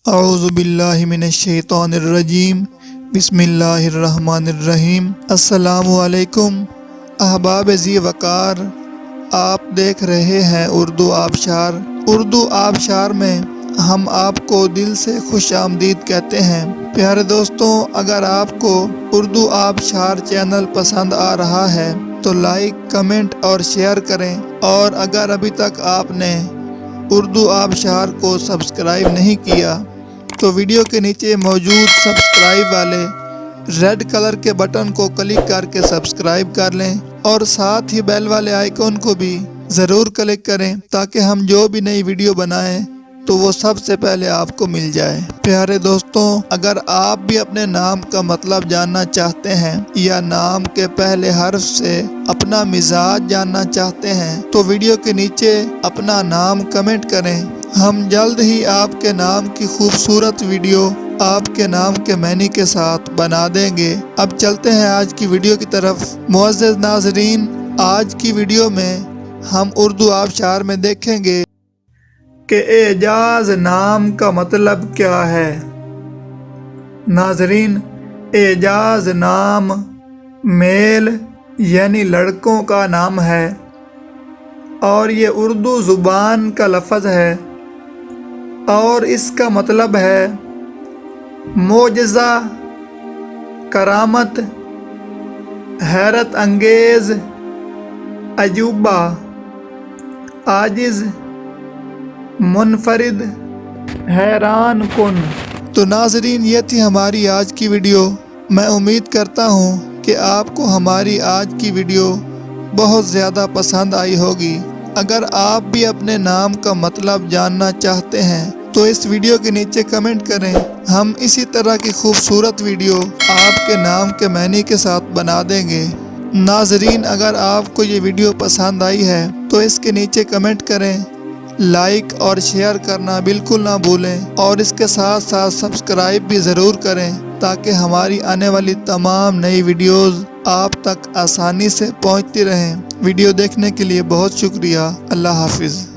اعوذ باللہ من الشیطان الرجیم، بسم اللہ الرحمن الرحیم۔ السلام علیکم احباب ذی وقار، آپ دیکھ رہے ہیں اردو آبشار۔ اردو آبشار میں ہم آپ کو دل سے خوش آمدید کہتے ہیں۔ پیارے دوستوں، اگر آپ کو اردو آبشار چینل پسند آ رہا ہے تو لائک، کمنٹ اور شیئر کریں، اور اگر ابھی تک آپ نے اردو آبشار کو سبسکرائب نہیں کیا تو ویڈیو کے نیچے موجود سبسکرائب والے ریڈ کلر کے بٹن کو کلک کر کے سبسکرائب کر لیں، اور ساتھ ہی بیل والے آئیکن کو بھی ضرور کلک کریں تاکہ ہم جو بھی نئی ویڈیو بنائیں تو وہ سب سے پہلے آپ کو مل جائے۔ پیارے دوستوں، اگر آپ بھی اپنے نام کا مطلب جاننا چاہتے ہیں یا نام کے پہلے حرف سے اپنا مزاج جاننا چاہتے ہیں تو ویڈیو کے نیچے اپنا نام کمنٹ کریں۔ ہم جلد ہی آپ کے نام کی خوبصورت ویڈیو آپ کے نام کے معنی کے ساتھ بنا دیں گے۔ اب چلتے ہیں آج کی ویڈیو کی طرف۔ معزز ناظرین، آج کی ویڈیو میں ہم اردو آبشار میں دیکھیں گے کہ اعجاز نام کا مطلب کیا ہے۔ ناظرین، اعجاز نام میل یعنی لڑکوں کا نام ہے، اور یہ اردو زبان کا لفظ ہے، اور اس کا مطلب ہے معجزہ، کرامت، حیرت انگیز، عجوبہ، عاجز، منفرد، حیران کن۔ تو ناظرین، یہ تھی ہماری آج کی ویڈیو۔ میں امید کرتا ہوں کہ آپ کو ہماری آج کی ویڈیو بہت زیادہ پسند آئی ہوگی۔ اگر آپ بھی اپنے نام کا مطلب جاننا چاہتے ہیں تو اس ویڈیو کے نیچے کمنٹ کریں۔ ہم اسی طرح کی خوبصورت ویڈیو آپ کے نام کے معنی کے ساتھ بنا دیں گے۔ ناظرین، اگر آپ کو یہ ویڈیو پسند آئی ہے تو اس کے نیچے کمنٹ کریں، لائک اور شیئر کرنا بالکل نہ بھولیں، اور اس کے ساتھ ساتھ سبسکرائب بھی ضرور کریں تاکہ ہماری آنے والی تمام نئی ویڈیوز آپ تک آسانی سے پہنچتی رہیں۔ ویڈیو دیکھنے کے لیے بہت شکریہ۔ اللہ حافظ۔